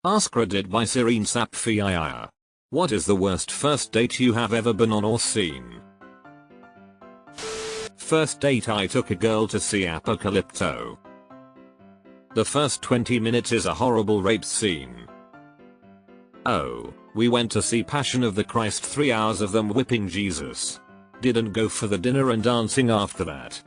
AskReddit by Serene Sapphire. What is the worst first date you have ever been on or seen? First date, I took a girl to see Apocalypto. The first 20 minutes is a horrible rape scene. Oh, we went to see Passion of the Christ, 3 hours of them whipping Jesus. Didn't go for the dinner and dancing after that.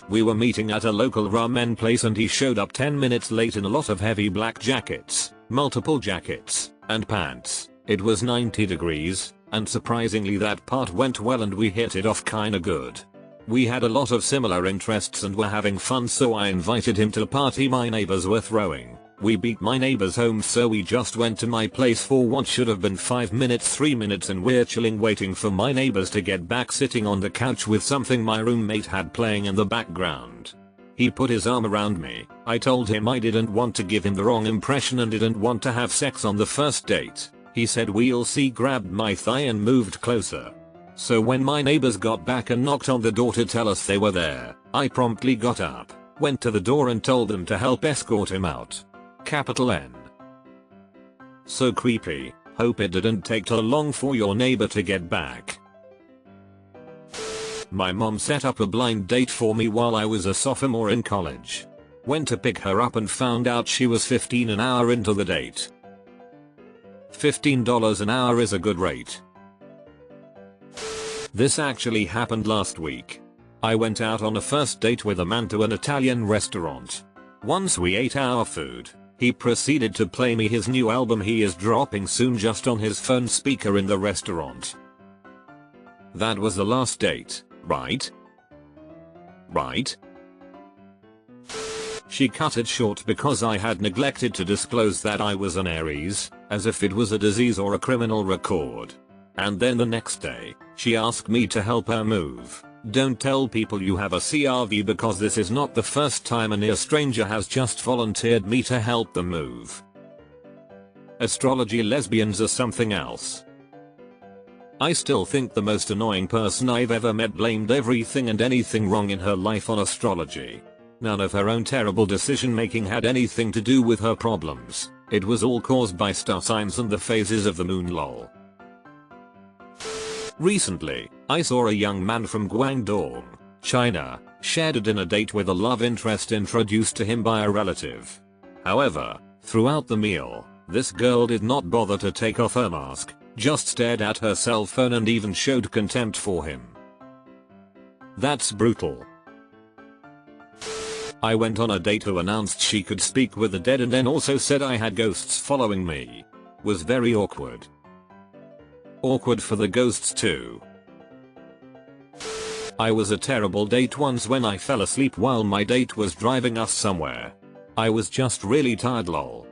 We were meeting at a local ramen place and he showed up 10 minutes late in a lot of heavy black jackets, multiple jackets, and pants. It was 90 degrees, and surprisingly that part went well and we hit it off kinda good. We had a lot of similar interests and were having fun, so I invited him to a party my neighbors were throwing. We beat my neighbors home, so we just went to my place for what should have been 5 minutes, 3 minutes, and we're chilling waiting for my neighbors to get back, sitting on the couch with something my roommate had playing in the background. He put his arm around me. I told him I didn't want to give him the wrong impression and didn't want to have sex on the first date. He said we'll see, grabbed my thigh and moved closer. So when my neighbors got back and knocked on the door to tell us they were there, I promptly got up, went to the door and told them to help escort him out. Capital N. So creepy. Hope it didn't take too long for your neighbor to get back. My mom set up a blind date for me while I was a sophomore in college. Went to pick her up and found out she was 15 an hour into the date. $15 an hour is a good rate. This actually happened last week. I went out on a first date with a man to an Italian restaurant. Once we ate our food, he proceeded to play me his new album he is dropping soon just on his phone speaker in the restaurant. That was the last date, right? Right? She cut it short because I had neglected to disclose that I was an Aries, as if it was a disease or a criminal record. And then the next day, she asked me to help her move. Don't tell people you have a CRV because this is not the first time a near stranger has just volunteered me to help them move. Astrology lesbians are something else. I still think the most annoying person I've ever met blamed everything and anything wrong in her life on astrology. None of her own terrible decision making had anything to do with her problems. It was all caused by star signs and the phases of the moon, lol. Recently, I saw a young man from Guangdong, China, shared a dinner date with a love interest introduced to him by a relative. However, throughout the meal, this girl did not bother to take off her mask, just stared at her cell phone and even showed contempt for him. That's brutal. I went on a date who announced she could speak with the dead and then also said I had ghosts following me. Was very awkward. Awkward for the ghosts too. I was a terrible date once when I fell asleep while my date was driving us somewhere. I was just really tired, lol.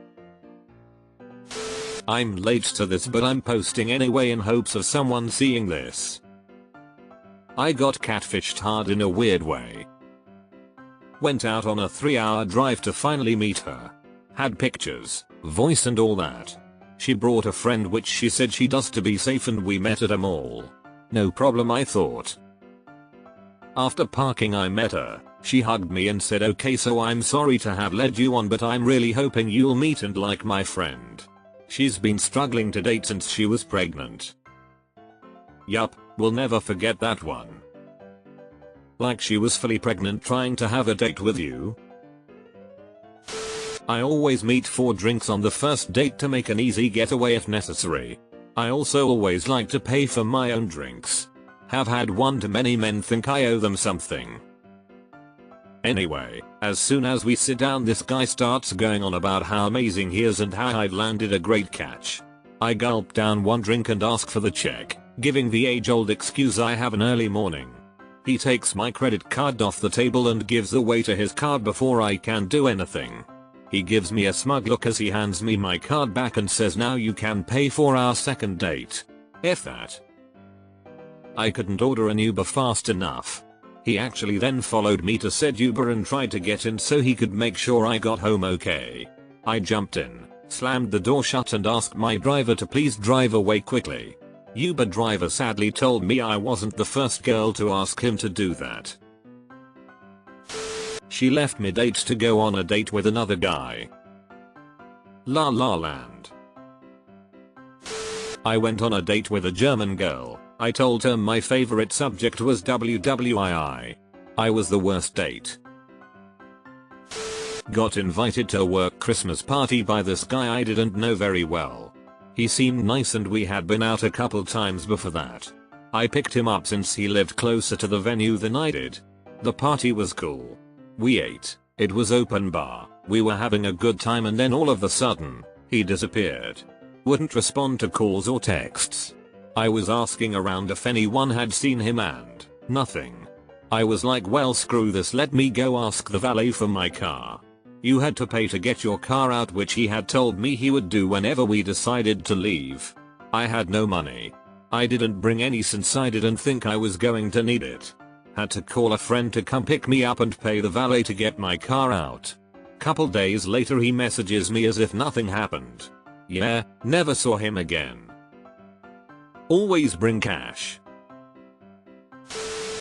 I'm late to this but I'm posting anyway in hopes of someone seeing this. I got catfished hard in a weird way. Went out on a 3-hour drive to finally meet her. Had pictures, voice and all that. She brought a friend which she said she does to be safe and we met at a mall. No problem, I thought. After parking I met her. She hugged me and said, okay, so I'm sorry to have led you on but I'm really hoping you'll meet and like my friend. She's been struggling to date since she was pregnant. Yup, we'll never forget that one. Like she was fully pregnant trying to have a date with you? I always meet for drinks on the first date to make an easy getaway if necessary. I also always like to pay for my own drinks. Have had one too many men think I owe them something. Anyway, as soon as we sit down this guy starts going on about how amazing he is and how I've landed a great catch. I gulp down one drink and ask for the check, giving the age-old excuse I have an early morning. He takes my credit card off the table and gives the waiter his card before I can do anything. He gives me a smug look as he hands me my card back and says, now you can pay for our second date. F that. I couldn't order an Uber fast enough. He actually then followed me to said Uber and tried to get in so he could make sure I got home okay. I jumped in, slammed the door shut and asked my driver to please drive away quickly. Uber driver sadly told me I wasn't the first girl to ask him to do that. She left mid-date to go on a date with another guy. La La Land. I went on a date with a German girl. I told her my favorite subject was WWII. I was the worst date. Got invited to a work Christmas party by this guy I didn't know very well. He seemed nice and we had been out a couple times before that. I picked him up since he lived closer to the venue than I did. The party was cool. We ate. It was open bar. We were having a good time and then all of a sudden, he disappeared. Wouldn't respond to calls or texts. I was asking around if anyone had seen him and nothing. I was like, well, screw this, let me go ask the valet for my car. You had to pay to get your car out, which he had told me he would do whenever we decided to leave. I had no money. I didn't bring any since I didn't think I was going to need it. Had to call a friend to come pick me up and pay the valet to get my car out. Couple days later he messages me as if nothing happened. Yeah, never saw him again. Always bring cash.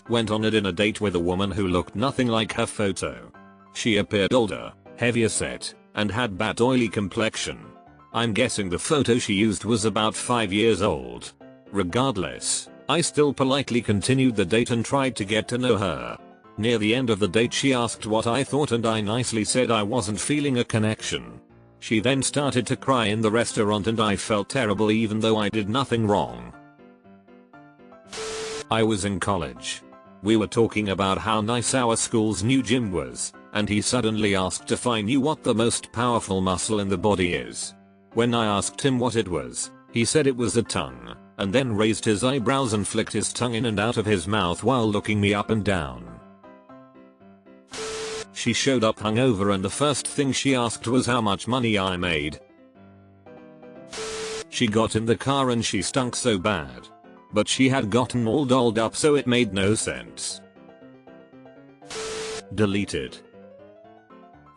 Went on a dinner date with a woman who looked nothing like her photo. She appeared older, heavier set, and had bad oily complexion. I'm guessing the photo she used was about 5 years old. Regardless, I still politely continued the date and tried to get to know her. Near the end of the date she asked what I thought and I nicely said I wasn't feeling a connection. She then started to cry in the restaurant and I felt terrible even though I did nothing wrong. I was in college. We were talking about how nice our school's new gym was, and he suddenly asked if I knew what the most powerful muscle in the body is. When I asked him what it was, he said it was the tongue, and then raised his eyebrows and flicked his tongue in and out of his mouth while looking me up and down. She showed up hungover and the first thing she asked was how much money I made. She got in the car and she stunk so bad. But she had gotten all dolled up so it made no sense. Deleted.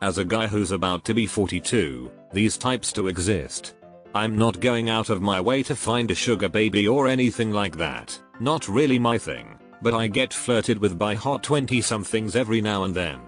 As a guy who's about to be 42, these types do exist. I'm not going out of my way to find a sugar baby or anything like that, not really my thing, but I get flirted with by hot 20-somethings every now and then.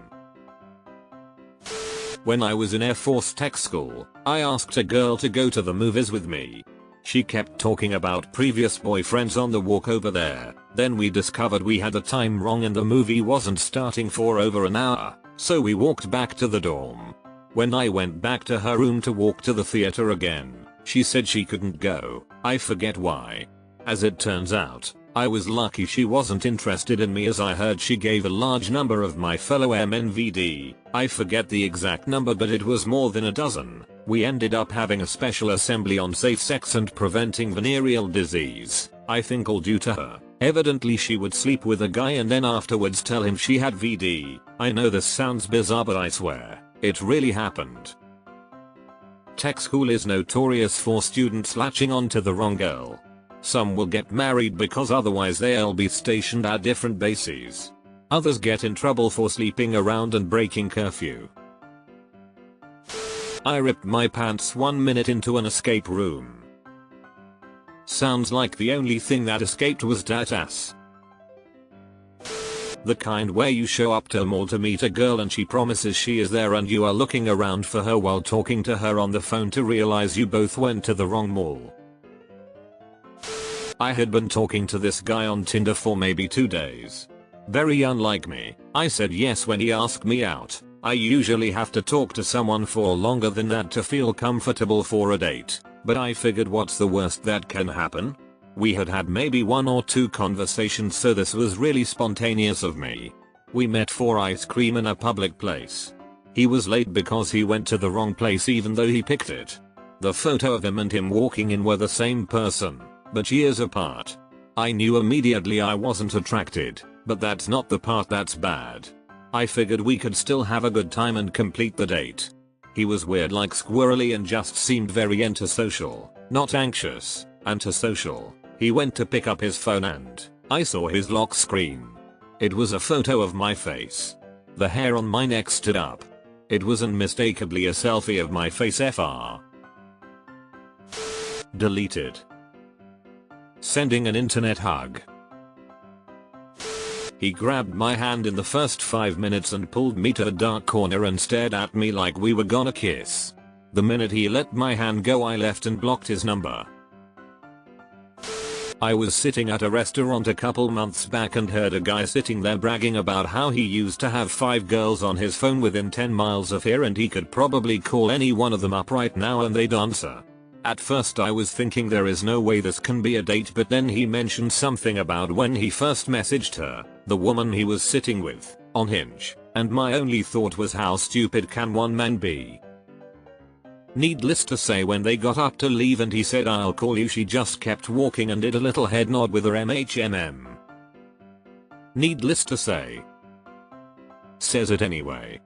When I was in Air Force tech school, I asked a girl to go to the movies with me. She kept talking about previous boyfriends on the walk over there, then we discovered we had the time wrong and the movie wasn't starting for over an hour, so we walked back to the dorm. When I went back to her room to walk to the theater again, she said she couldn't go. I forget why. As it turns out, I was lucky she wasn't interested in me as I heard she gave a large number of my fellow airmen VD. I forget the exact number but it was more than a dozen. We ended up having a special assembly on safe sex and preventing venereal disease, I think all due to her. Evidently she would sleep with a guy and then afterwards tell him she had VD. I know this sounds bizarre but I swear, it really happened. Tech school is notorious for students latching onto the wrong girl. Some will get married because otherwise they'll be stationed at different bases. Others get in trouble for sleeping around and breaking curfew. I ripped my pants 1 minute into an escape room. Sounds like the only thing that escaped was that ass. The kind where you show up to a mall to meet a girl and she promises she is there and you are looking around for her while talking to her on the phone to realize you both went to the wrong mall. I had been talking to this guy on Tinder for maybe 2 days. Very unlike me, I said yes when he asked me out. I usually have to talk to someone for longer than that to feel comfortable for a date, but I figured what's the worst that can happen? We had had maybe 1 or 2 conversations so this was really spontaneous of me. We met for ice cream in a public place. He was late because he went to the wrong place even though he picked it. The photo of him and him walking in were the same person, but years apart. I knew immediately I wasn't attracted, but that's not the part that's bad. I figured we could still have a good time and complete the date. He was weird like squirrely and just seemed very antisocial, not anxious, antisocial. He went to pick up his phone and I saw his lock screen. It was a photo of my face. The hair on my neck stood up. It was unmistakably a selfie of my face FR. Deleted. Sending an internet hug. He grabbed my hand in the first 5 minutes and pulled me to a dark corner and stared at me like we were gonna kiss. The minute he let my hand go I left and blocked his number. I was sitting at a restaurant a couple months back and heard a guy sitting there bragging about how he used to have 5 girls on his phone within 10 miles of here and he could probably call any one of them up right now and they'd answer. At first I was thinking there is no way this can be a date, but then he mentioned something about when he first messaged her, the woman he was sitting with, on Hinge, and my only thought was how stupid can one man be? Needless to say, when they got up to leave and he said I'll call you, she just kept walking and did a little head nod with her MHMM. Needless to say. Says it anyway.